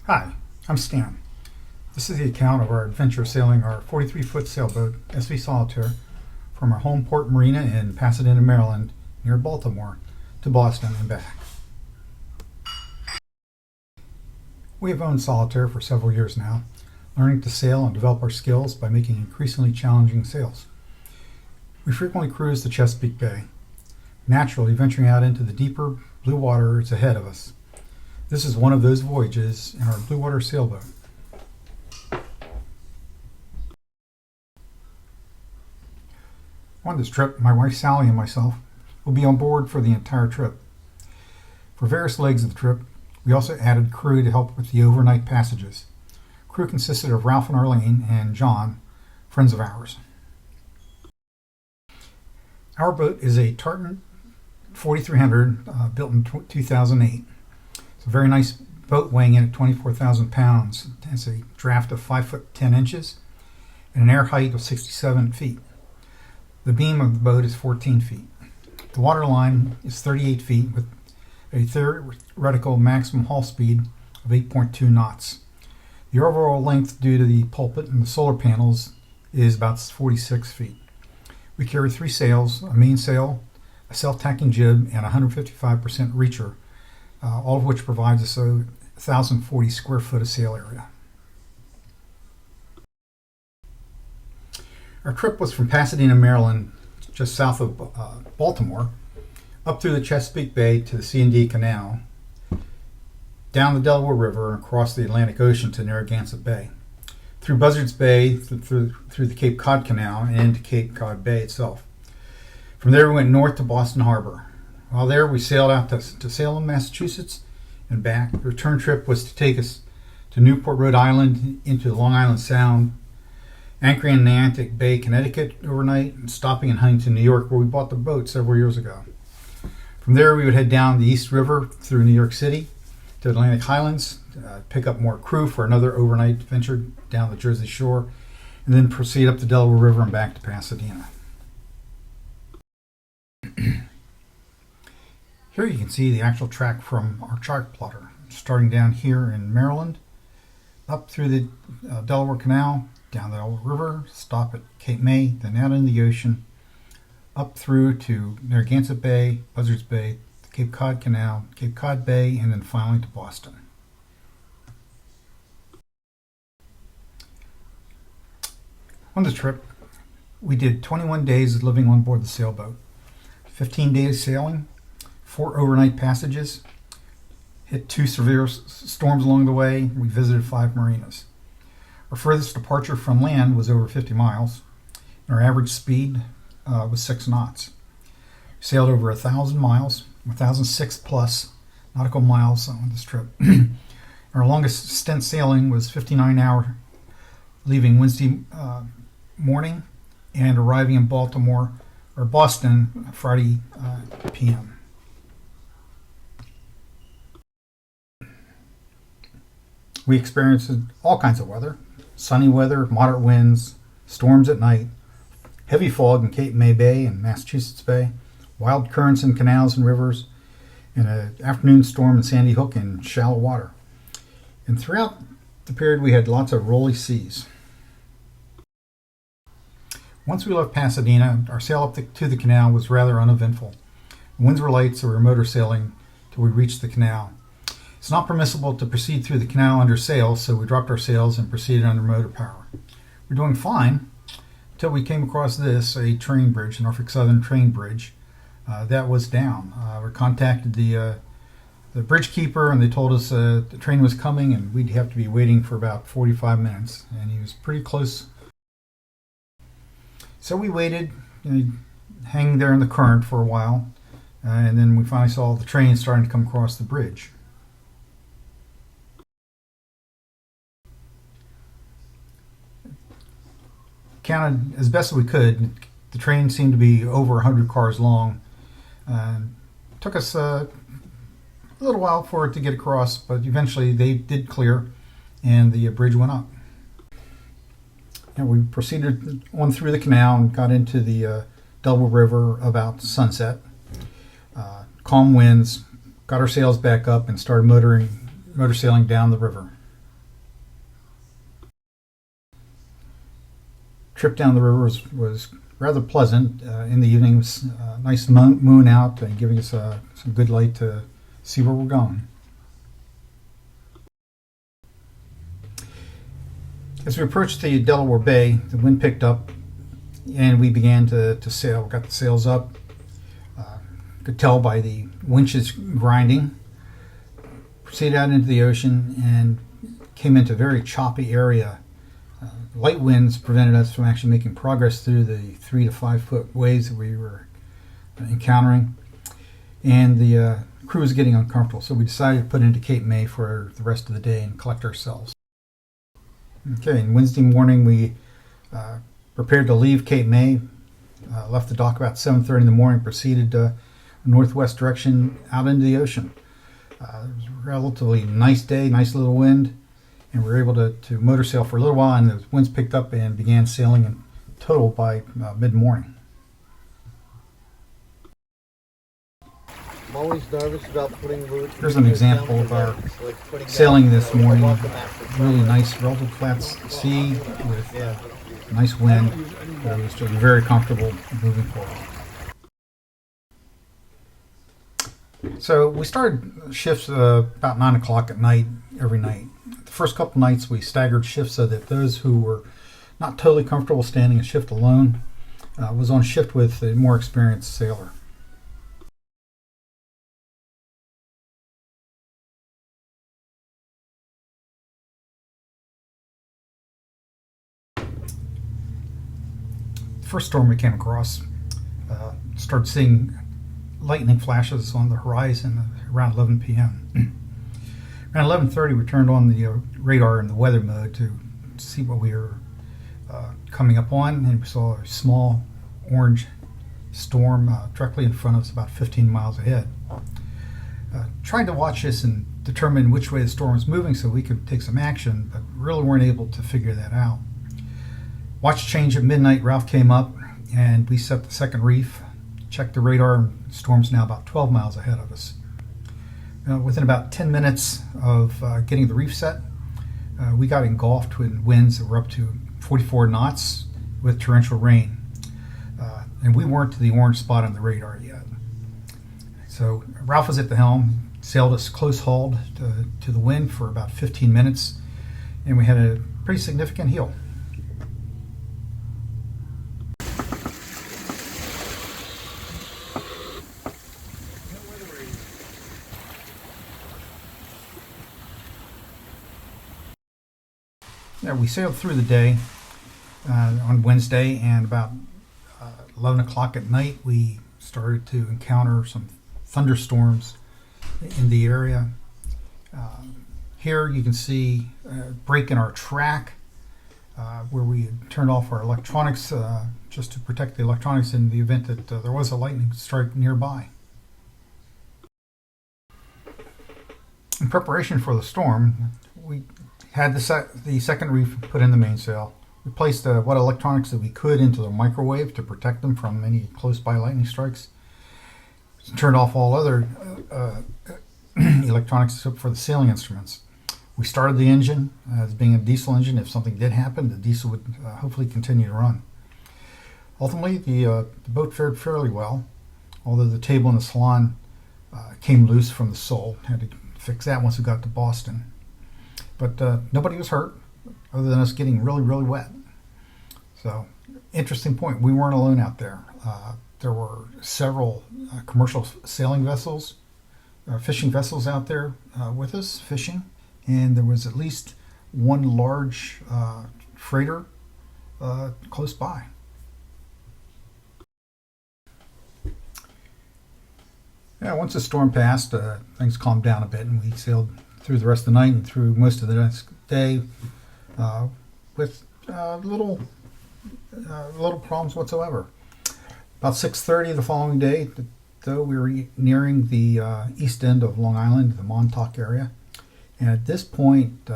Hi, I'm Stan. This is the account of our adventure sailing our 43-foot sailboat, SV Solitaire, from our home port marina in Pasadena, Maryland, near Baltimore, to Boston and back. We have owned Solitaire for several years now, learning to sail and develop our skills by making increasingly challenging sails. We frequently cruise the Chesapeake Bay, naturally venturing out into the deeper blue waters ahead of us. This is one of those voyages in our blue water sailboat. On this trip, my wife Sally and myself will be on board for the entire trip. For various legs of the trip, we also added crew to help with the overnight passages. Crew consisted of Ralph and Arlene and John, friends of ours. Our boat is a Tartan 4300 built in 2008. It's a very nice boat weighing in at 24,000 pounds. It has a draft of 5 foot 10 inches and an air height of 67 feet. The beam of the boat is 14 feet. The water line is 38 feet with a theoretical maximum hull speed of 8.2 knots. The overall length due to the pulpit and the solar panels is about 46 feet. We carry 3 sails, a main sail, a self-tacking jib, and a 155% reacher, all of which provides us 1,040 square foot of sail area. Our trip was from Pasadena, Maryland, just south of Baltimore, up through the Chesapeake Bay to the C&D Canal, down the Delaware River and across the Atlantic Ocean to Narragansett Bay, through Buzzards Bay, through the Cape Cod Canal, and into Cape Cod Bay itself. From there we went north to Boston Harbor. While there, we sailed out to Salem, Massachusetts, and back. The return trip was to take us to Newport, Rhode Island, into Long Island Sound, anchoring in Atlantic Bay, Connecticut overnight, and stopping in Huntington, New York, where we bought the boat several years ago. From there, we would head down the East River through New York City to Atlantic Highlands, pick up more crew for another overnight venture down the Jersey Shore, and then proceed up the Delaware River and back to Pasadena. Here you can see the actual track from our chart plotter, starting down here in Maryland, up through the Delaware Canal, down the Delaware River, stop at Cape May, then out in the ocean, up through to Narragansett Bay, Buzzards Bay, the Cape Cod Canal, Cape Cod Bay, and then finally to Boston. On this trip, we did 21 days living on board the sailboat, 15 days sailing, 4 overnight passages, hit 2 severe storms along the way. We visited 5 marinas. Our furthest departure from land was over 50 miles, and our average speed was 6 knots. We sailed over 1,000 miles, 1,006 plus nautical miles on this trip. Our longest stint sailing was 59 hours, leaving Wednesday morning and arriving in Boston Friday p.m. We experienced all kinds of weather: sunny weather, moderate winds, storms at night, heavy fog in Cape May Bay and Massachusetts Bay, wild currents in canals and rivers, and an afternoon storm in Sandy Hook in shallow water. And throughout the period we had lots of rolly seas. Once we left Pasadena, our sail up to the canal was rather uneventful. The winds were light, so we were motor sailing till we reached the canal. It's not permissible to proceed through the canal under sail, so we dropped our sails and proceeded under motor power. We're doing fine until we came across a train bridge, the Norfolk Southern train bridge, that was down. We contacted the bridge keeper, and they told us the train was coming and we'd have to be waiting for about 45 minutes, and he was pretty close. So we waited, hanging there in the current for a while, and then we finally saw the train starting to come across the bridge. Counted as best as we could. The train seemed to be over 100 cars long. Took us a little while for it to get across, but eventually they did clear and the bridge went up. And we proceeded on through the canal and got into the Delaware River about sunset. Calm winds, got our sails back up and started motor sailing down the river. trip down the river was rather pleasant. In the evening, it was a nice moon out and giving us some good light to see where we're going. As we approached the Delaware Bay, the wind picked up and we began to sail. We got the sails up. Could tell by the winches grinding. Proceeded out into the ocean and came into a very choppy area. Light winds prevented us from actually making progress through the 3 to 5 foot waves that we were encountering. And the crew was getting uncomfortable, so we decided to put into Cape May for the rest of the day and collect ourselves. Okay, and Wednesday morning we prepared to leave Cape May, left the dock about 7:30 in the morning, proceeded northwest direction out into the ocean. It was a relatively nice day, nice little wind, and we were able to motor sail for a little while, and the winds picked up and began sailing in total by mid-morning. I'm always nervous about putting roots. Here's an example of our sailing this morning. Really nice, relative flat sea with nice wind. It was just very comfortable moving forward. So we started shifts about 9 o'clock at night every night. The first couple nights we staggered shifts so that those who were not totally comfortable standing a shift alone was on shift with a more experienced sailor. The first storm we came across, started seeing lightning flashes on the horizon around 11 p.m. Around 11:30 we turned on the radar in the weather mode to see what we were coming up on, and we saw a small orange storm directly in front of us about 15 miles ahead. Tried to watch this and determine which way the storm was moving so we could take some action, but really weren't able to figure that out. Watch change at midnight. Ralph came up and we set the second reef, checked the radar, and the storm's now about 12 miles ahead of us. Within about 10 minutes of getting the reef set, we got engulfed with winds that were up to 44 knots with torrential rain. And we weren't to the orange spot on the radar yet. So Ralph was at the helm, sailed us close hauled to the wind for about 15 minutes, and we had a pretty significant heel. We sailed through the day on Wednesday, and about 11 o'clock at night we started to encounter some thunderstorms in the area. Here you can see a break in our track where we had turned off our electronics just to protect the electronics in the event that there was a lightning strike nearby. In preparation for the storm, we had the second reef put in the mainsail. We placed what electronics that we could into the microwave to protect them from any close-by lightning strikes. Turned off all other electronics except for the sailing instruments. We started the engine as being a diesel engine. If something did happen, the diesel would hopefully continue to run. Ultimately, the boat fared fairly well, although the table in the salon came loose from the sole. Had to fix that once we got to Boston. But nobody was hurt, other than us getting really, really wet. So, interesting point. We weren't alone out there. There were several commercial sailing vessels, fishing vessels out there with us fishing, and there was at least one large freighter close by. Yeah, once the storm passed, things calmed down a bit, and we sailed through the rest of the night and through most of the next day with little problems whatsoever. About 6:30 the following day, though, we were nearing the east end of Long Island, the Montauk area, and at this point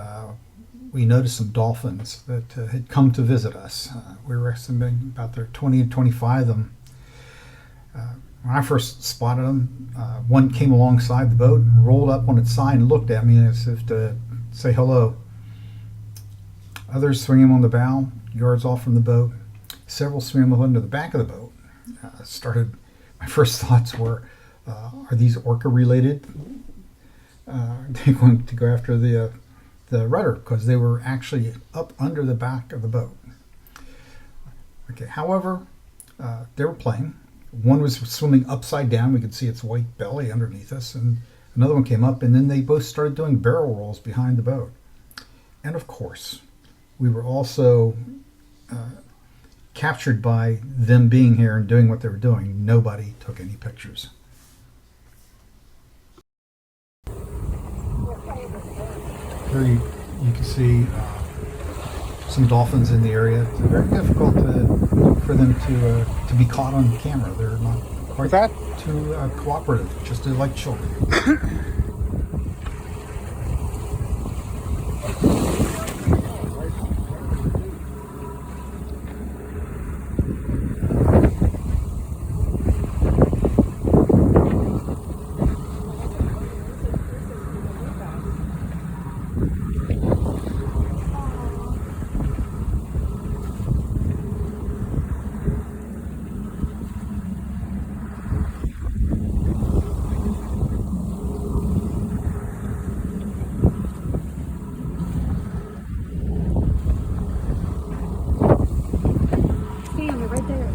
we noticed some dolphins that had come to visit us. We were estimating about there 20 to 25 of them. When I first spotted them, one came alongside the boat, rolled up on its side and looked at me as if to say hello. Others swinging on the bow, yards off from the boat. Several swam up under the back of the boat. My first thoughts were, are these orca related? They're going to go after the rudder because they were actually up under the back of the boat. Okay, however, they were playing. One was swimming upside down. We could see its white belly underneath us, and another one came up, and then they both started doing barrel rolls behind the boat. And of course, we were also captured by them being here and doing what they were doing. Nobody took any pictures. Here you can see some dolphins in the area. It's very difficult for them to be caught on camera. They're not quite too cooperative, just like children. Right there.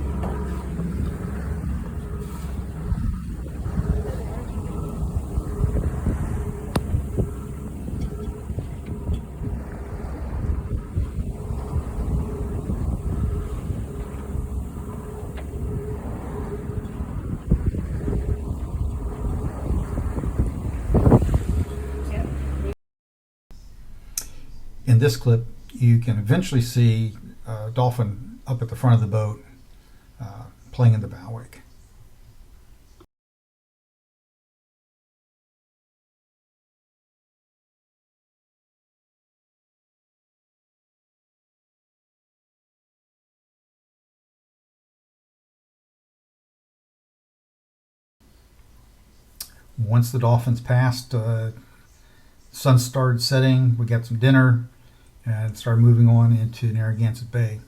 In this clip, you can eventually see a dolphin up at the front of the boat playing in the bow wake. Once the dolphins passed, sun started setting, we got some dinner, and started moving on into Narragansett Bay.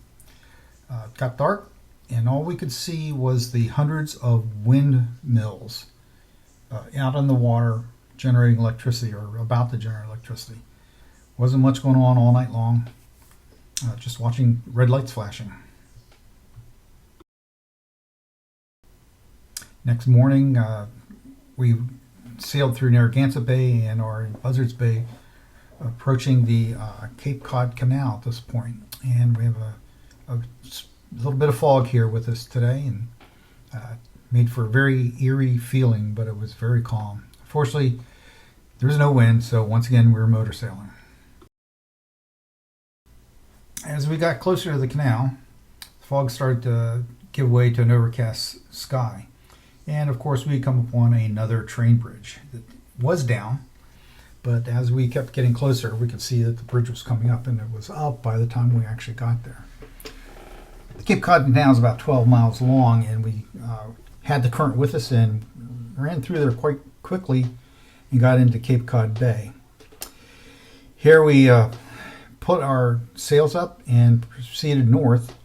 It got dark, and all we could see was the hundreds of windmills out in the water generating electricity, or about to generate electricity. Wasn't much going on all night long, just watching red lights flashing. Next morning, we sailed through Narragansett Bay and are in Buzzards Bay, approaching the Cape Cod Canal at this point. And we have a little bit of fog here with us today, and made for a very eerie feeling, but it was very calm. Fortunately, there was no wind, so once again we were motor sailing. As we got closer to the canal, the fog started to give way to an overcast sky. And of course, we come upon another train bridge that was down, but as we kept getting closer, we could see that the bridge was coming up, and it was up by the time we actually got there. The Cape Cod Canal is about 12 miles long, and we had the current with us and ran through there quite quickly and got into Cape Cod Bay. Here we put our sails up and proceeded north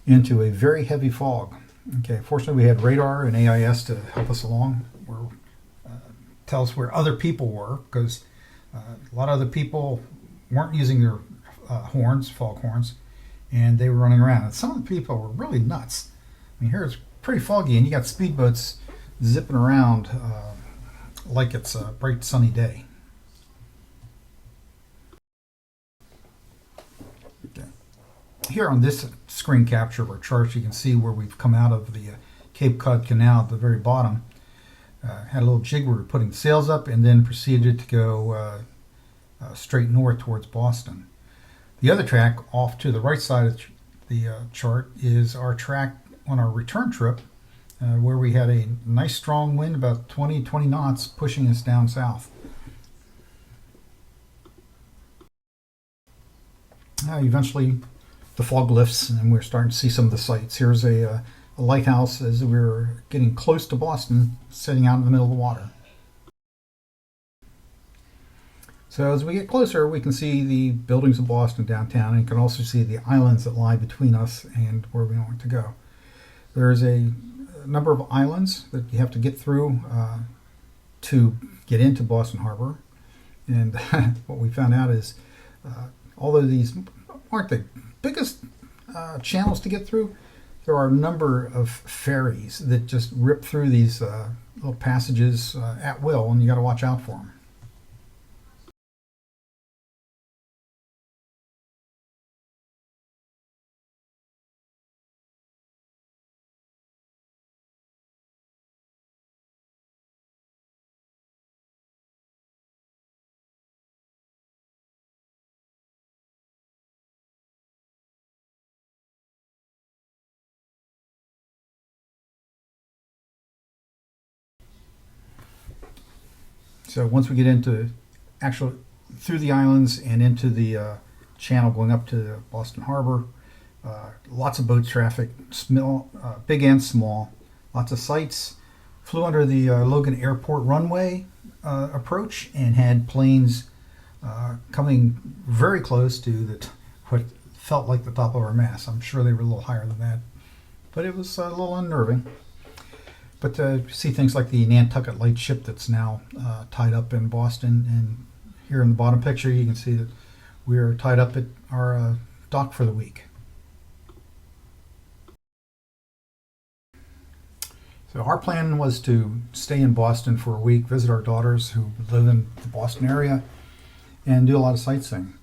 into a very heavy fog. Okay, fortunately we had radar and AIS to help us along, tell us where other people were, because a lot of other people weren't using their fog horns, and they were running around. And some of the people were really nuts. I mean, here it's pretty foggy, and you got speedboats zipping around like it's a bright sunny day. Okay. Here on this screen capture of our charts, you can see where we've come out of the Cape Cod Canal at the very bottom. Had a little jig where we were putting sails up, and then proceeded to go straight north towards Boston. The other track off to the right side of the chart is our track on our return trip, where we had a nice strong wind, about 20 knots, pushing us down south. Eventually the fog lifts, and we're starting to see some of the sights. Here's a lighthouse as we were getting close to Boston, sitting out in the middle of the water. So as we get closer, we can see the buildings of Boston downtown, and you can also see the islands that lie between us and where we want to go. There's a number of islands that you have to get through to get into Boston Harbor. And what we found out is, although these aren't the biggest channels to get through, there are a number of ferries that just rip through these little passages at will, and you got to watch out for them. So once we get into through the islands and into the channel going up to Boston Harbor, lots of boat traffic, small, big and small, lots of sights. Flew under the Logan Airport runway approach and had planes coming very close to what felt like the top of our mast. I'm sure they were a little higher than that, but it was a little unnerving. But to see things like the Nantucket Lightship that's now tied up in Boston, and here in the bottom picture you can see that we are tied up at our dock for the week. So our plan was to stay in Boston for a week, visit our daughters who live in the Boston area, and do a lot of sightseeing.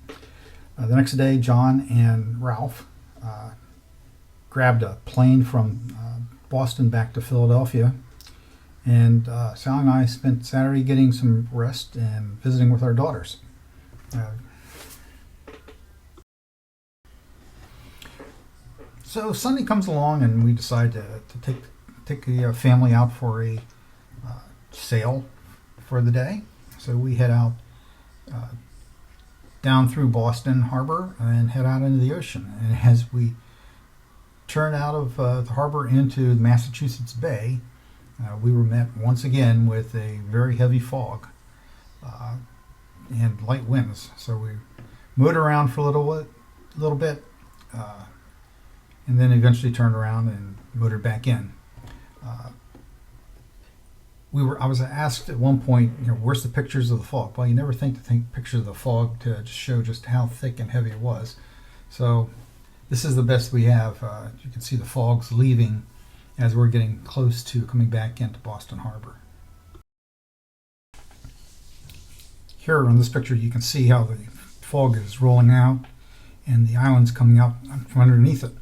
The next day, John and Ralph grabbed a plane from Boston back to Philadelphia, and Sally and I spent Saturday getting some rest and visiting with our daughters. So Sunday comes along, and we decide to take the family out for a sail for the day. So we head out down through Boston Harbor and head out into the ocean. And as we turn out of the harbor into Massachusetts Bay, we were met once again with a very heavy fog and light winds. So we moved around for a little bit, and then eventually turned around and motored back in. I was asked at one point, where's the pictures of the fog? Well, you never think to take pictures of the fog to show just how thick and heavy it was. So this is the best we have. You can see the fog's leaving as we're getting close to coming back into Boston Harbor. Here on this picture you can see how the fog is rolling out and the islands coming out from underneath it.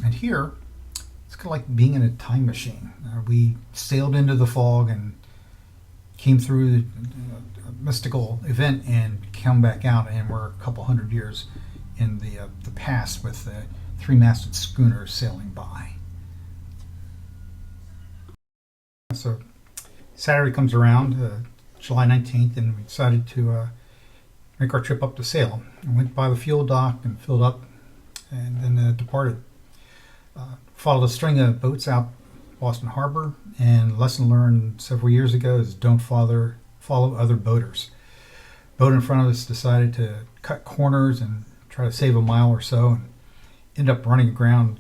And here, it's kind of like being in a time machine. We sailed into the fog and came through a mystical event and come back out, and we're a couple hundred years in the past with the three-masted schooner sailing by. So Saturday comes around, July 19th, and we decided to make our trip up to Salem. We went by the fuel dock and filled up, and then departed. Followed a string of boats out Boston Harbor, and lesson learned several years ago is don't follow other boaters. Boat in front of us decided to cut corners and try to save a mile or so, and end up running aground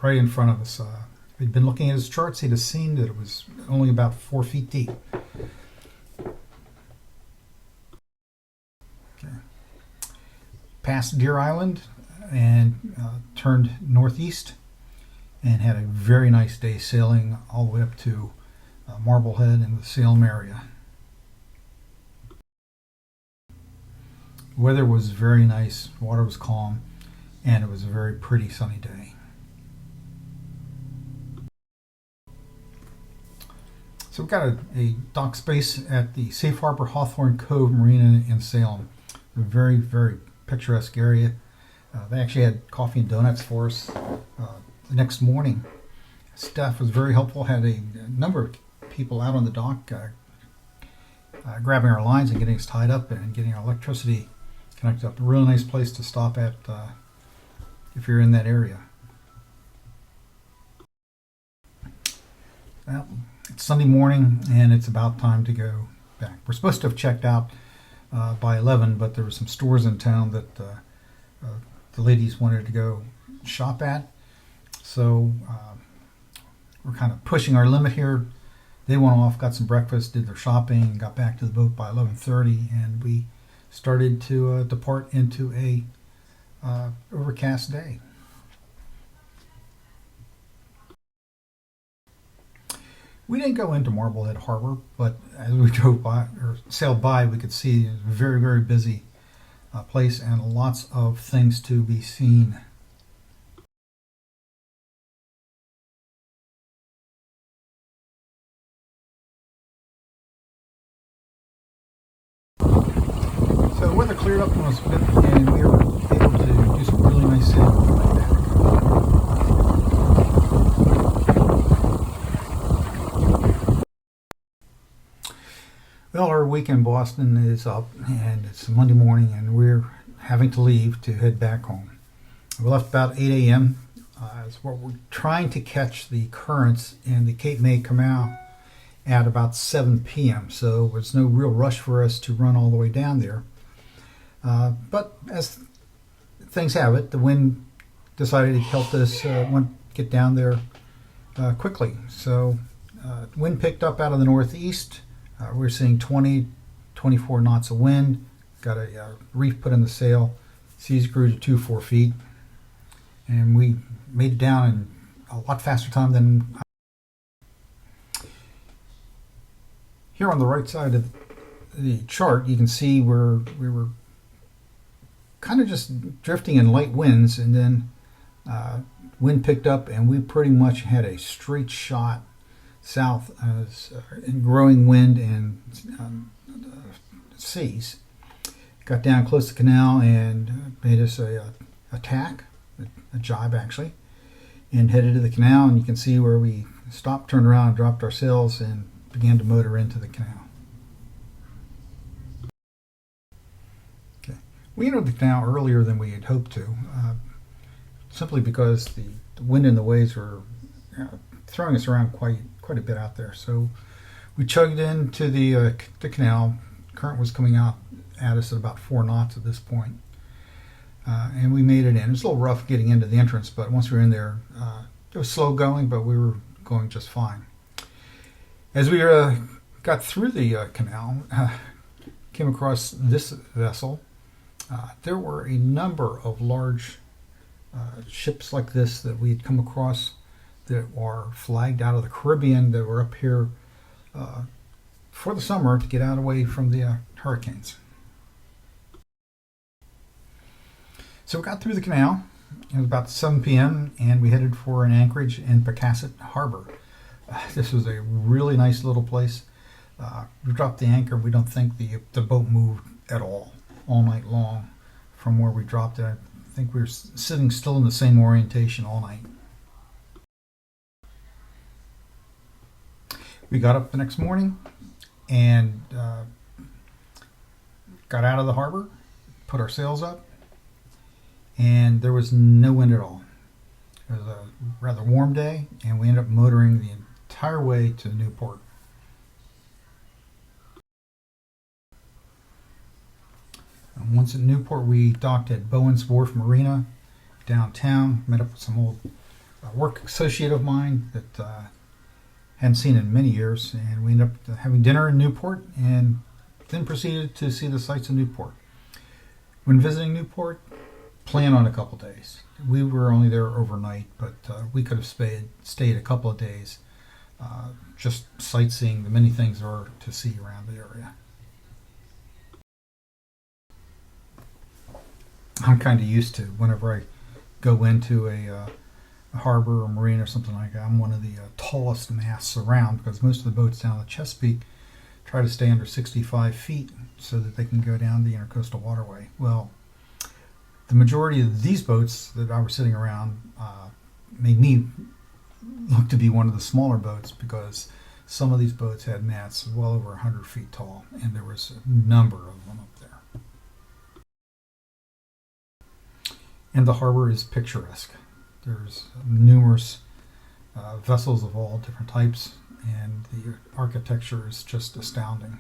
right in front of us. If he'd been looking at his charts, he'd have seen that it was only about 4 feet deep. Okay. Passed Deer Island and turned northeast, and had a very nice day sailing all the way up to Marblehead in the Salem area. The weather was very nice, water was calm, and it was a very pretty sunny day. So we've got a dock space at the Safe Harbor Hawthorne Cove Marina in Salem. A very, very picturesque area. They actually had coffee and donuts for us the next morning. Staff was very helpful, had a number of people out on the dock grabbing our lines and getting us tied up and getting our electricity connected up. A really nice place to stop at if you're in that area. Well, It's Sunday morning, and it's about time to go back. We're supposed to have checked out by 11, but there were some stores in town that the ladies wanted to go shop at. So we're kind of pushing our limit here. They went off, got some breakfast, did their shopping, got back to the boat by 11:30, and we started to depart into a overcast day. We didn't go into Marblehead Harbor, but as we drove by or sailed by, we could see a very, very busy place and lots of things to be seen. So the weather cleared up a little bit, and we were able to do some really nice sailing. Well, our week in Boston is up, and it's Monday morning, and we're having to leave to head back home. We left about 8 a.m. We're trying to catch the currents in the Cape May Canal at about 7 p.m., so there's no real rush for us to run all the way down there. But as things have it, the wind decided to help us get down there quickly. So wind picked up out of the northeast. We're seeing 20, 24 knots of wind. Got a reef put in the sail. Seas grew to 2-4 feet. And we made it down in a lot faster time than... Here on the right side of the chart, you can see where we were kind of just drifting in light winds, and then wind picked up, and we pretty much had a straight shot south in growing wind and seas. Got down close to the canal and made us a tack, a jibe actually, and headed to the canal. And you can see where we stopped, turned around, and dropped our sails and began to motor into the canal. Okay. We entered the canal earlier than we had hoped to, simply because the wind and the waves were throwing us around quite a bit out there. So we chugged into the canal. Current was coming out at us at about 4 knots at this point. And we made it in. It was a little rough getting into the entrance, but once we were in there, it was slow going, but we were going just fine. As we got through the canal, came across this vessel. There were a number of large ships like this that we had come across that are flagged out of the Caribbean that were up here for the summer to get out away from the hurricanes. So we got through the canal. It was about 7 p.m. and we headed for an anchorage in Pocasset Harbor. This was a really nice little place. We dropped the anchor. We don't think the boat moved at all night long from where we dropped it. I think we were sitting still in the same orientation all night. We got up the next morning and got out of the harbor, put our sails up, and there was no wind at all. It was a rather warm day, and we ended up motoring the entire way to Newport. And once at Newport, we docked at Bowen's Wharf Marina downtown, met up with some old work associate of mine that hadn't seen in many years, and we ended up having dinner in Newport and then proceeded to see the sights of Newport. When visiting Newport, plan on a couple days. We were only there overnight, but we could have stayed a couple of days just sightseeing the many things there are to see around the area. I'm kind of used to whenever I go into a harbor or marine or something like that, I'm one of the tallest masts around, because most of the boats down the Chesapeake try to stay under 65 feet so that they can go down the intercoastal waterway. Well, the majority of these boats that I was sitting around made me look to be one of the smaller boats, because some of these boats had masts well over 100 feet tall, and there was a number of them up there. And the harbor is picturesque. There's numerous vessels of all different types, and the architecture is just astounding.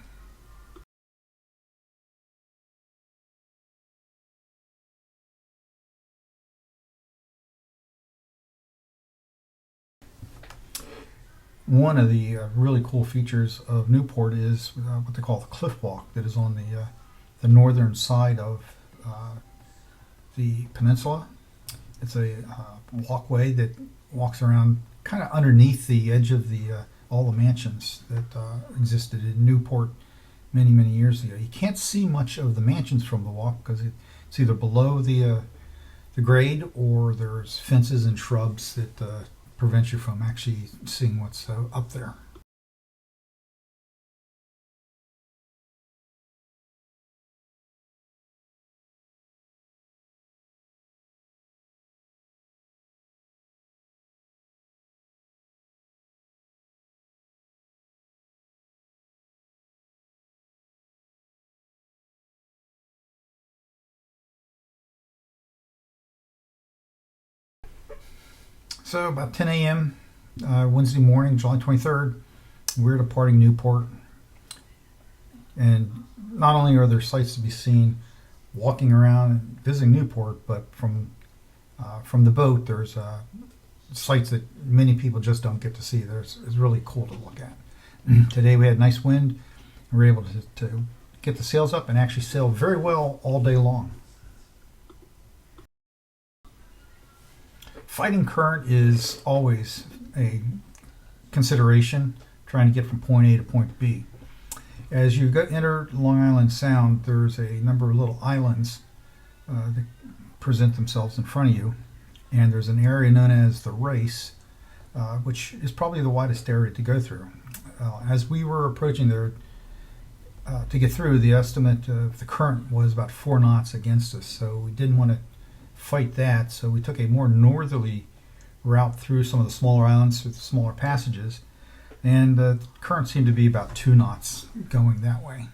One of the really cool features of Newport is what they call the cliff walk that is on the northern side of the peninsula. It's a walkway that walks around kind of underneath the edge of the all the mansions that existed in Newport many years ago. You can't see much of the mansions from the walk because it's either below the grade, or there's fences and shrubs that prevent you from actually seeing what's up there. So about 10 a.m. Wednesday morning, July 23rd, we're departing Newport. And not only are there sights to be seen walking around and visiting Newport, but from the boat, there's sights that many people just don't get to see. It's really cool to look at. Today we had nice wind. We were able to get the sails up and actually sail very well all day long. Fighting current is always a consideration, trying to get from point A to point B. As you enter Long Island Sound, there's a number of little islands that present themselves in front of you, and there's an area known as the Race, which is probably the widest area to go through. As we were approaching there, to get through, the estimate of the current was about 4 knots against us, so we didn't want to fight that, so we took a more northerly route through some of the smaller islands with smaller passages, and the current seemed to be about 2 knots going that way.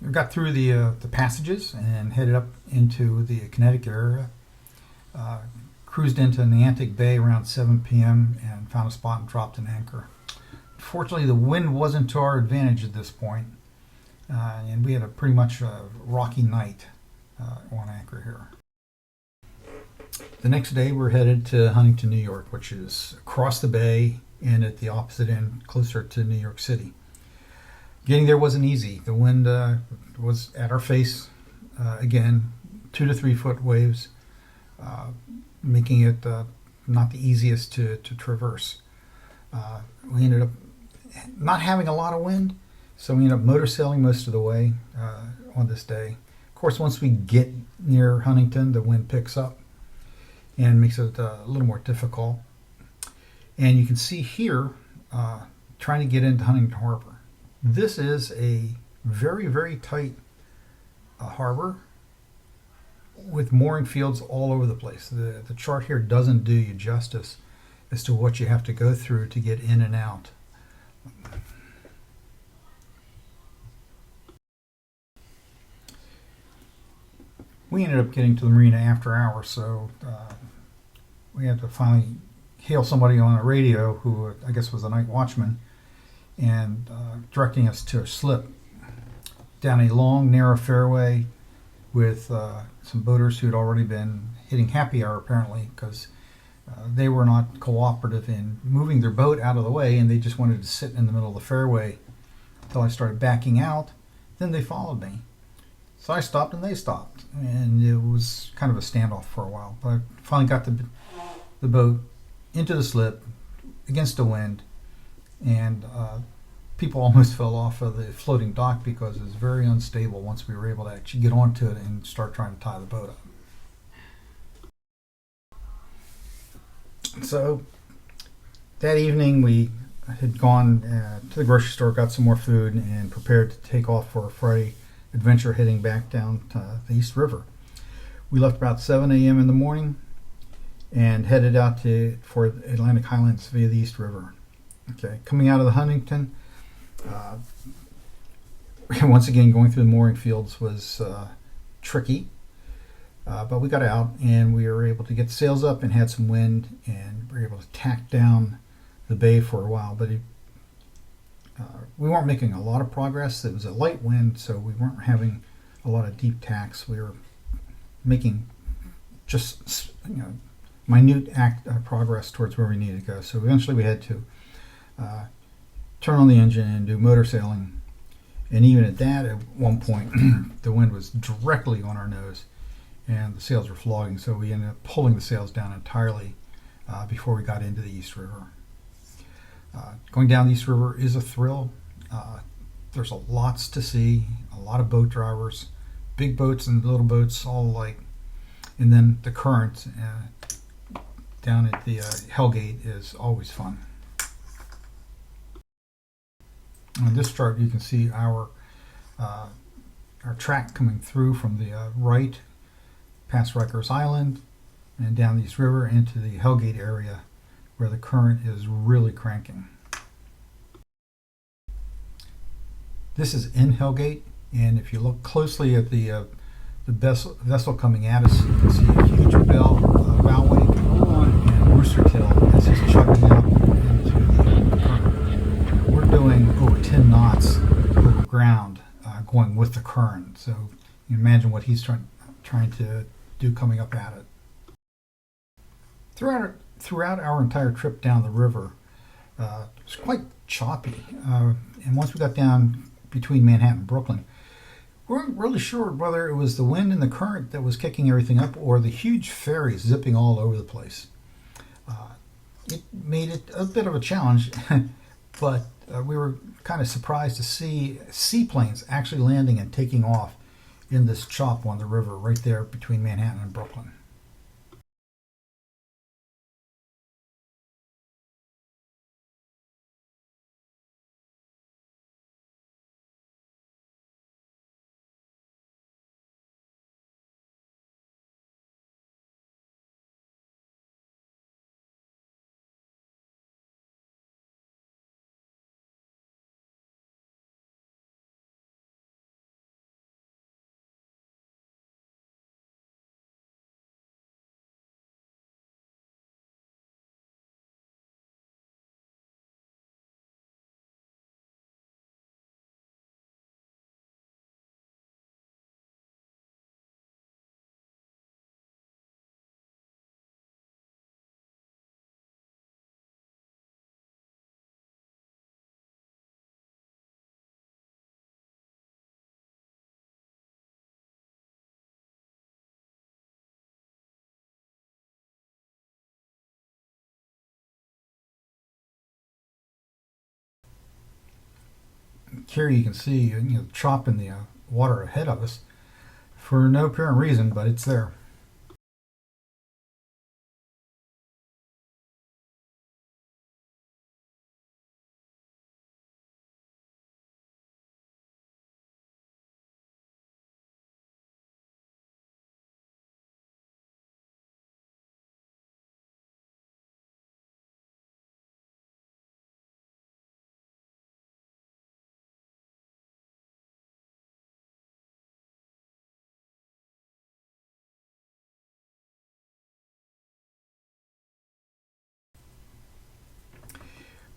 We got through the passages and headed up into the Connecticut area, cruised into Chesapeake Bay around 7 p.m. and found a spot and dropped an anchor. Fortunately, the wind wasn't to our advantage at this point, and we had a pretty much rocky night on anchor here. The next day we're headed to Huntington, New York, which is across the bay and at the opposite end, closer to New York City. Getting there wasn't easy. The wind was at our face again, 2 to 3 foot waves, making it not the easiest to traverse. We ended up not having a lot of wind, so we ended up motor sailing most of the way on this day. Of course, once we get near Huntington, the wind picks up and makes it a little more difficult. And you can see here, trying to get into Huntington Harbor. This is a very tight harbor with mooring fields all over the place. The chart here doesn't do you justice as to what you have to go through to get in and out. We ended up getting to the marina after hours, so we had to finally hail somebody on a radio who I guess was a night watchman, and directing us to a slip down a long, narrow fairway with some boaters who had already been hitting happy hour apparently, because they were not cooperative in moving their boat out of the way, and they just wanted to sit in the middle of the fairway until I started backing out. Then they followed me. So I stopped and they stopped, and it was kind of a standoff for a while. But I finally got the boat into the slip against the wind, and people almost fell off of the floating dock because it was very unstable once we were able to actually get onto it and start trying to tie the boat up. So that evening we had gone to the grocery store, got some more food, and prepared to take off for a Friday adventure heading back down to the East River. We left about 7 a.m. in the morning and headed out for Atlantic Highlands via the East River. Okay, coming out of the Huntington, once again going through the mooring fields was tricky. But we got out and we were able to get the sails up and had some wind, and we were able to tack down the bay for a while. But we weren't making a lot of progress. It was a light wind, so we weren't having a lot of deep tacks. We were making just minute progress towards where we needed to go. So eventually we had to turn on the engine and do motor sailing. And even at that, at one point, the wind was directly on our nose and the sails were flogging. So we ended up pulling the sails down entirely before we got into the East River. Going down the East River is a thrill. There's lots to see, a lot of boat drivers, big boats and little boats all alike. And then the current down at the Hellgate is always fun. On this chart you can see our track coming through from the right past Rikers Island and down the East River into the Hellgate area where the current is really cranking. This is in Hellgate, and if you look closely at the vessel coming at us, you can see a huge bow wake and rooster tail as he's chugging up into the current. We're doing over 10 knots over ground going with the current, so you can imagine what he's trying to do coming up at it. Throughout our entire trip down the river, it was quite choppy, and once we got down between Manhattan and Brooklyn, we weren't really sure whether it was the wind and the current that was kicking everything up or the huge ferries zipping all over the place. It made it a bit of a challenge, but we were kind of surprised to see seaplanes actually landing and taking off in this chop on the river right there between Manhattan and Brooklyn. Here you can see the chop in the water ahead of us for no apparent reason, but it's there.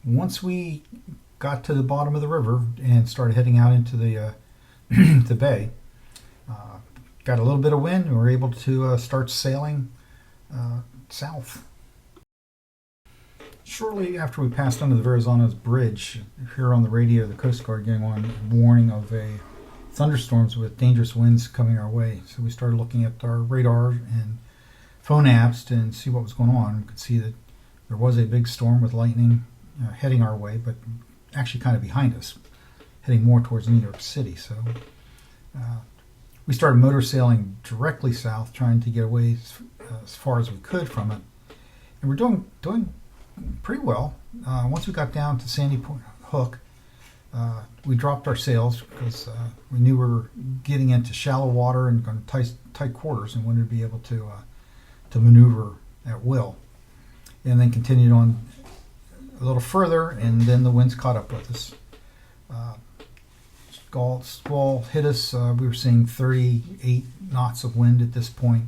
Once we got to the bottom of the river and started heading out into the the bay, got a little bit of wind and we were able to start sailing south. Shortly after we passed under the Verrazono's bridge, here on the radio, the Coast Guard gave on a warning of a thunderstorms with dangerous winds coming our way. So we started looking at our radar and phone apps to see what was going on. We could see that there was a big storm with lightning heading our way, but actually kind of behind us, heading more towards New York City. So we started motor sailing directly south, trying to get away as far as we could from it. And we're doing pretty well. Once we got down to Sandy Point Hook, we dropped our sails because we knew we were getting into shallow water and going to tight quarters and wanted to be able to maneuver at will. And then continued on a little further, and then the winds caught up with us. Squall hit us. We were seeing 38 knots of wind at this point,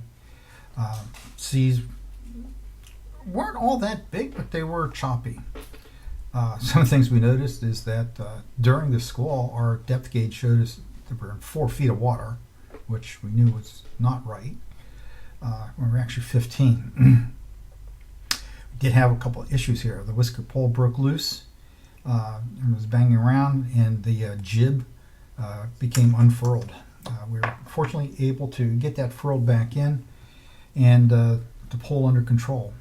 Seas weren't all that big, but they were choppy. Some of the things we noticed is that during the squall, our depth gauge showed us that we were in 4 feet of water, which we knew was not right. We were actually 15. We did have a couple of issues here. The whisker pole broke loose and was banging around, and the jib became unfurled. We were fortunately able to get that furled back in and the pole under control.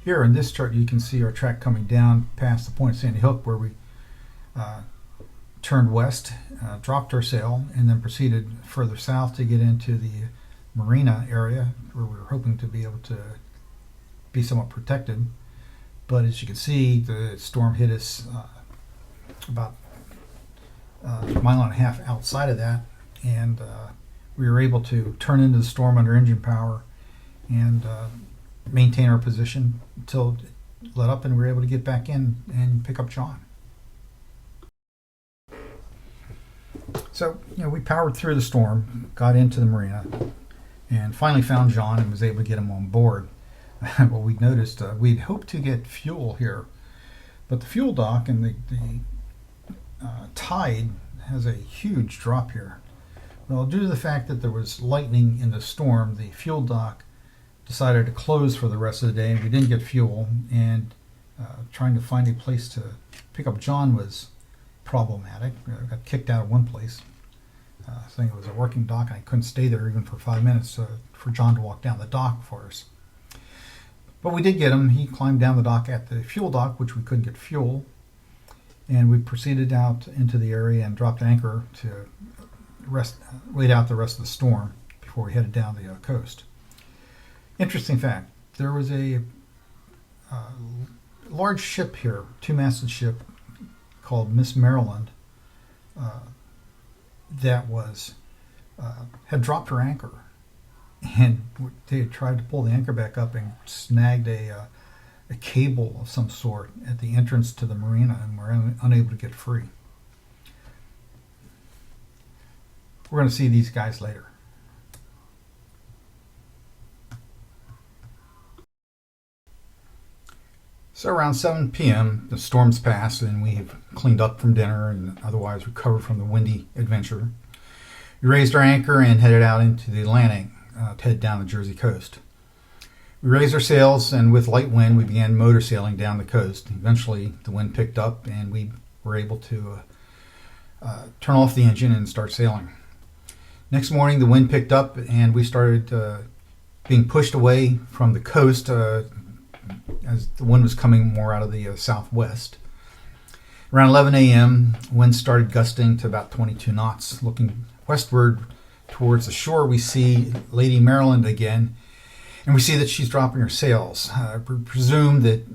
Here in this chart, you can see our track coming down past the point of Sandy Hook, where we turned west, dropped our sail, and then proceeded further south to get into the marina area, where we were hoping to be able to be somewhat protected. But as you can see, the storm hit us about a mile and a half outside of that, and we were able to turn into the storm under engine power and maintain our position until it let up, and we were able to get back in and pick up John. So, we powered through the storm, got into the marina, and finally found John and was able to get him on board. Well, we noticed we'd hoped to get fuel here, but the fuel dock and the tide has a huge drop here. Well, due to the fact that there was lightning in the storm, the fuel dock decided to close for the rest of the day, and we didn't get fuel, and trying to find a place to pick up John was problematic. I got kicked out of one place, saying it was a working dock, and I couldn't stay there even for 5 minutes for John to walk down the dock for us. But we did get him. He climbed down the dock at the fuel dock, which we couldn't get fuel, and we proceeded out into the area and dropped anchor to wait out the rest of the storm before we headed down the coast. Interesting fact, there was a large ship here, two-masted ship called Miss Maryland, that was had dropped her anchor, and they had tried to pull the anchor back up and snagged a cable of some sort at the entrance to the marina, and were unable to get free. We're going to see these guys later. So around 7 p.m., the storm's passed, and we have cleaned up from dinner and otherwise recovered from the windy adventure. We raised our anchor and headed out into the Atlantic to head down the Jersey coast. We raised our sails, and with light wind, we began motor sailing down the coast. Eventually, the wind picked up, and we were able to turn off the engine and start sailing. Next morning, the wind picked up, and we started being pushed away from the coast as the wind was coming more out of the southwest. Around 11 a.m., wind started gusting to about 22 knots. Looking westward towards the shore, we see Lady Maryland again, and we see that she's dropping her sails. We presume that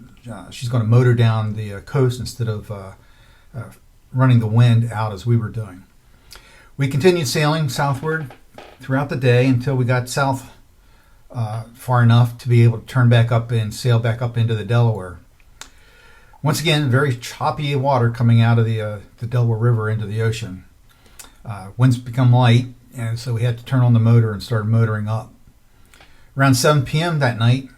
she's going to motor down the coast instead of running the wind out as we were doing. We continued sailing southward throughout the day until we got south far enough to be able to turn back up and sail back up into the Delaware. Once again, very choppy water coming out of the Delaware River into the ocean. Winds become light, and so we had to turn on the motor and start motoring up. Around 7 p.m. that night,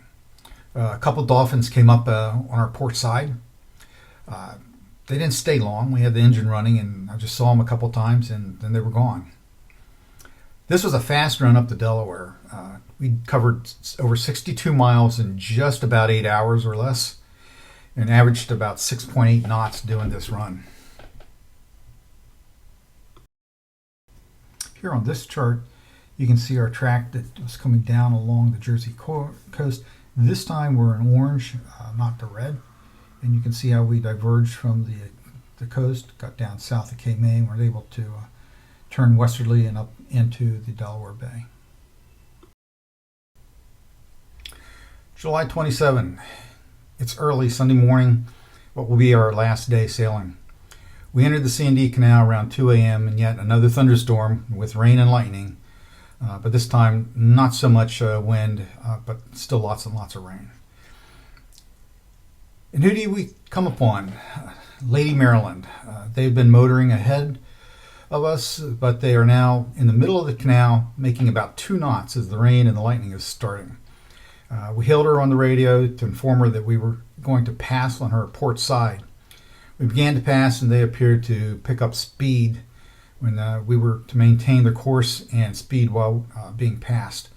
a couple dolphins came up on our port side. They didn't stay long. We had the engine running, and I just saw them a couple times, and then they were gone. This was a fast run up the Delaware. We covered over 62 miles in just about 8 hours or less, and averaged about 6.8 knots doing this run. Here on this chart, you can see our track that was coming down along the Jersey coast. This time we're in orange, not the red. And you can see how we diverged from the coast, got down south of Cape May, and were able to turn westerly and up into the Delaware Bay. July 27. It's early Sunday morning, what will be our last day sailing. We entered the C&D Canal around 2 a.m. and yet another thunderstorm with rain and lightning, but this time not so much wind, but still lots and lots of rain. And who do we come upon? Lady Maryland. They've been motoring ahead of us, but they are now in the middle of the canal, making about 2 knots as the rain and the lightning is starting. We hailed her on the radio to inform her that we were going to pass on her port side. We began to pass, and they appeared to pick up speed when we were to maintain the course and speed while being passed.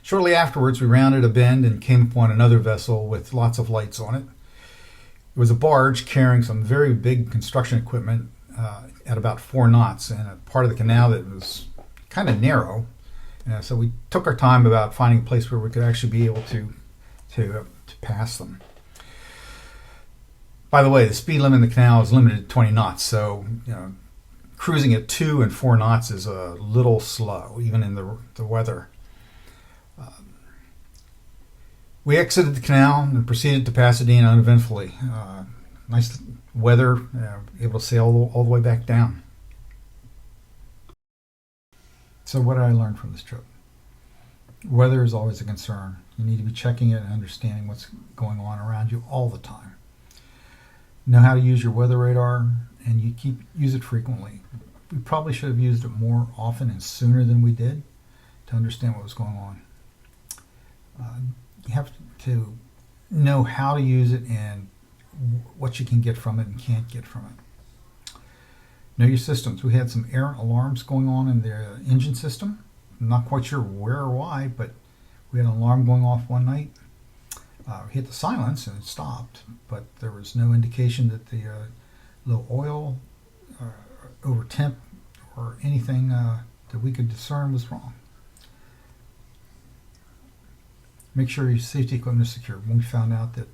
Shortly afterwards, we rounded a bend and came upon another vessel with lots of lights on it. It was a barge carrying some very big construction equipment at about 4 knots, and a part of the canal that was kind of narrow. So we took our time about finding a place where we could actually be able to pass them. By the way, the speed limit in the canal is limited to 20 knots, so cruising at 2 and 4 knots is a little slow, even in the weather. We exited the canal and proceeded to Pasadena uneventfully. Nice weather, able to sail all the way back down. So what did I learn from this trip? Weather is always a concern. You need to be checking it and understanding what's going on around you all the time. Know how to use your weather radar, and use it frequently. We probably should have used it more often and sooner than we did to understand what was going on. You have to know how to use it and what you can get from it and can't get from it. Know your systems. We had some errant alarms going on in the engine system. I'm not quite sure where or why, but we had an alarm going off one night. We hit the silence and it stopped, but there was no indication that the low oil, over temp, or anything that we could discern was wrong. Make sure your safety equipment is secure. When we found out that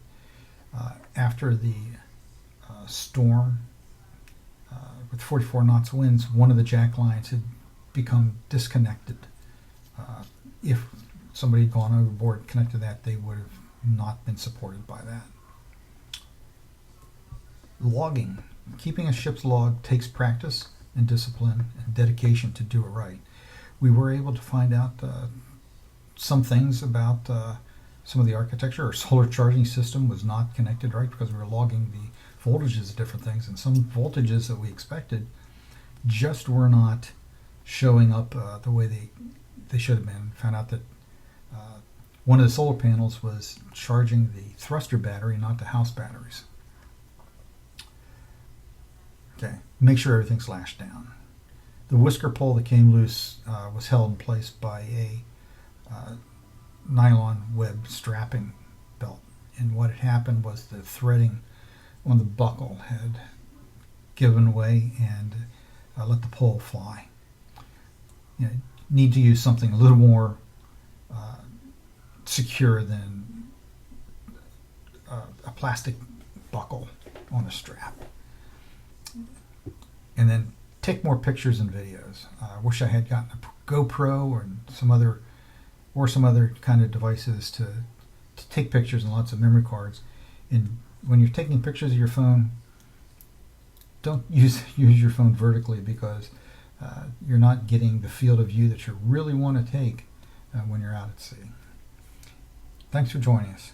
after the storm with 44 knots winds, one of the jack lines had become disconnected. If somebody had gone overboard, connected that, they would have not been supported by that. Logging. Keeping a ship's log takes practice and discipline and dedication to do it right. We were able to find out some things about some of the architecture. Our solar charging system was not connected right because we were logging the voltages of different things, and some voltages that we expected just were not showing up the way they should have been. Found out that one of the solar panels was charging the thruster battery, not the house batteries. Okay, make sure everything's lashed down. The whisker pole that came loose was held in place by a nylon web strapping belt, and what had happened was the threading on the buckle had given way and let the pole fly. You need to use something a little more secure than a plastic buckle on a strap. And then take more pictures and videos. I wish I had gotten a GoPro or some other kind of devices to take pictures and lots of memory cards. And when you're taking pictures of your phone, don't use your phone vertically, because you're not getting the field of view that you really want to take when you're out at sea. Thanks for joining us.